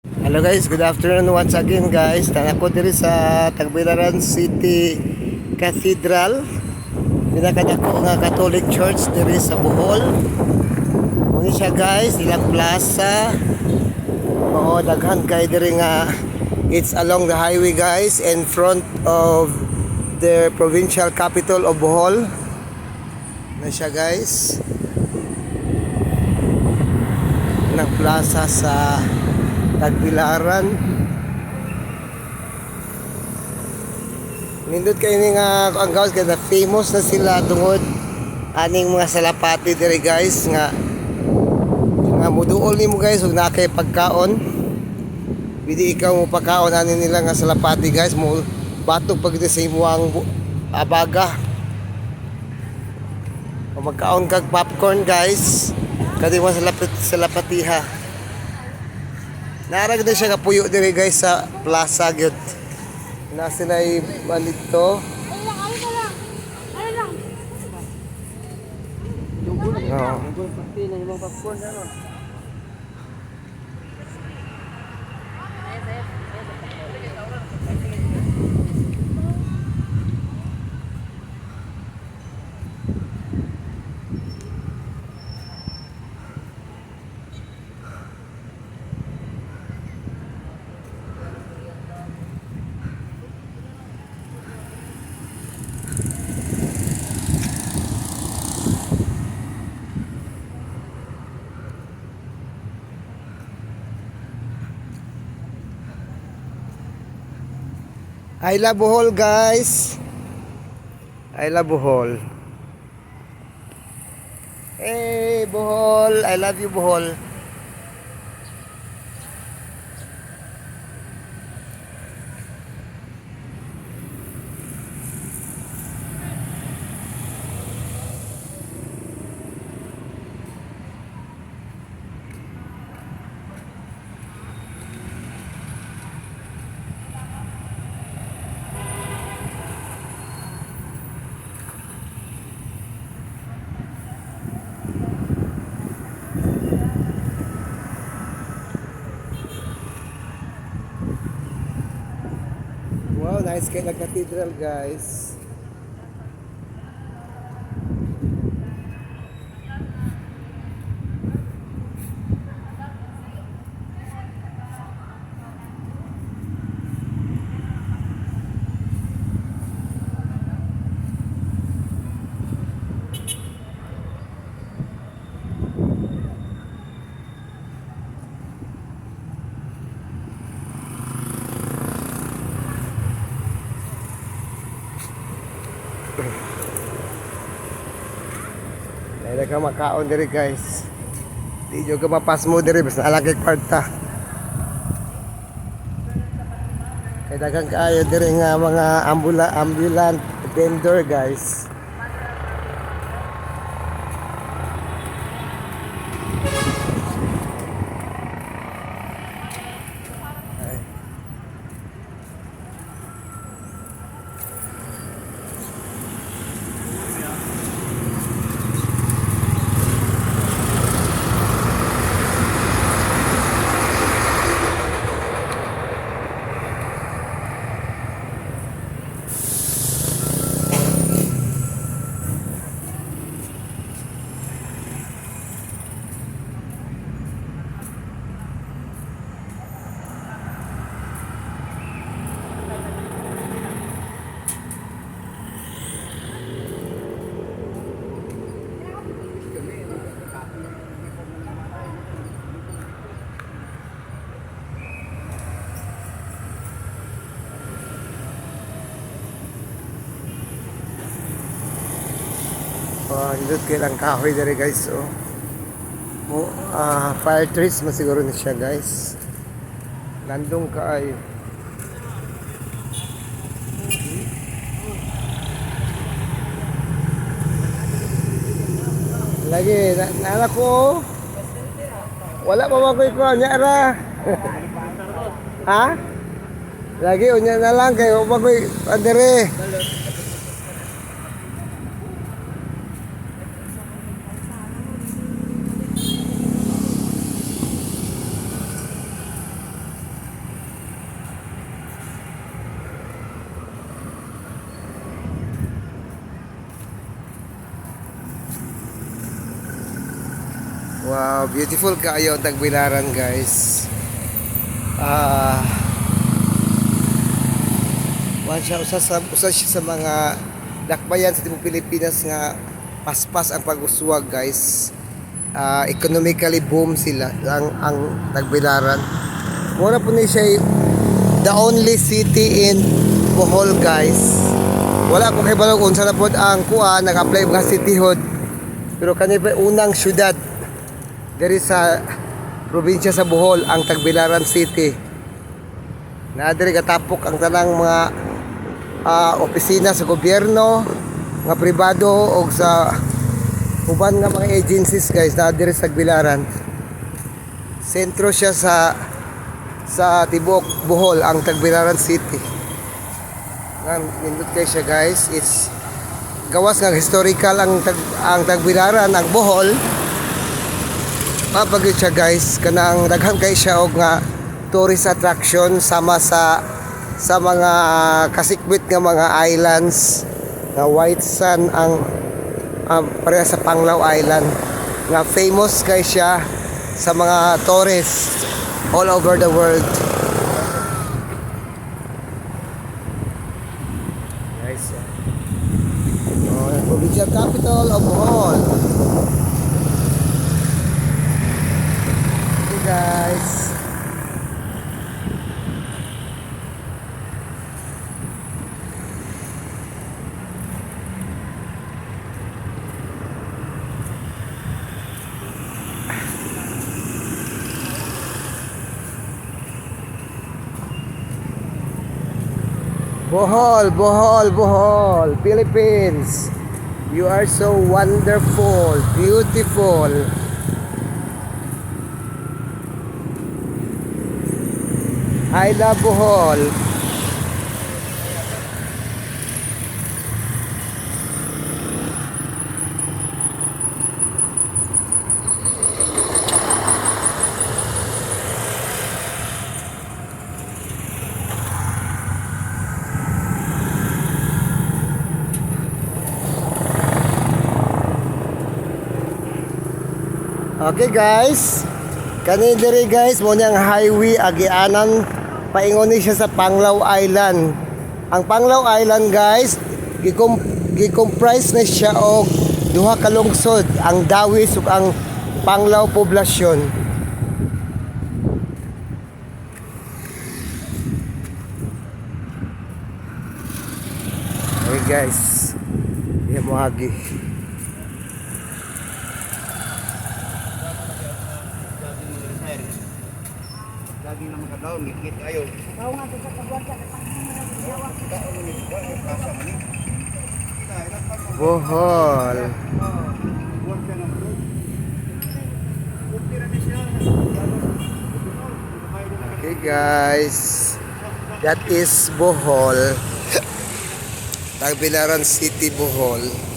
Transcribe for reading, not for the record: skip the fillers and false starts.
Hello guys, good afternoon once again guys. Tanako diri sa Tagbilaran City Cathedral. Pinakadako nga Catholic Church diri sa Bohol. Muni siya guys, ilang plaza. Oo, daghan kay diri nga it's along the highway guys in front of the provincial capital of Bohol. Na siya guys. Nagplaza sa Tagbilaran. Nindot kayo ni nga ang guys kaya famous na sila tungod aning mga salapati diri guys nga muduol nimo guys ug nakay pagkaon. Bidi ikaw mo pagkaon ani nila nga salapati guys mo batok pag sa imuang abaga. O magkaon kag popcorn guys kadi mo salapatiha. Narag na siya kapuyo diri guys sa plaza gyud. Na sila'y balito. I love Bohol guys. I love Bohol. Hey Bohol, I love you Bohol. Wow, nice kay na cathedral guys. Dahil ka makaon diri guys. Di jo ka mapas mo diri basta alagay kwarta. Kay daghang kaayo diri nga mga ambulant vendor guys. Hindot kayo lang kahoy dere guys. So, fire trees masiguro na siya guys. Landong kaayo. Lagi, naalala ko. Wala pa ba ko niya ra. Ha? Lagi, unya na lang kayo. Wala ko andere. Wow, beautiful kayo ang Tagbilaran, guys. Ah, usa siya sa mga dakbayan sa tibuok Pilipinas nga paspas ang pag-uswag, guys. Economically boom sila ang Tagbilaran. Muna po ni siya the only city in Bohol, guys. Wala ko kay balog unsa na pod ang kuha nag-apply mga cityhood. Pero kani pa unang syudad diri sa probinsya sa Bohol, ang Tagbilaran City. Na diri katapok ang tanang mga opisina sa gobyerno, mga pribado o sa uban nga mga agencies, guys, na diri sa Tagbilaran. Sentro siya sa tibuok Bohol, ang Tagbilaran City. Nindot kay siya, guys. It's gawas nga historical ang Tagbilaran, ang Bohol. Mapagid siya, guys, kanang daghan kay siya og nga tourist attraction sama sa mga kasikwit nga mga islands nga White Sand ang pareha sa Panglao Island nga famous kay siya sa mga tourists all over the world. Guys, provincial capital of Bohol. Okay, guys. Bohol, Bohol, Bohol, Philippines. You are so wonderful, beautiful. I love Bohol. Okay, guys, kani diri, guys, mo niyang highway agianan paingon ni siya sa Panglao Island. Ang Panglao Island, guys, gi-comprise na siya og duha ka lungsod, ang Dawis ug ang Panglao poblasyon. Okay, guys, yan mo agi. Lagi na makadaon, ngit ayo. Kau nga sa kabuan Bohol. Okay, guys, that is Bohol. Tagbilaran City, Bohol.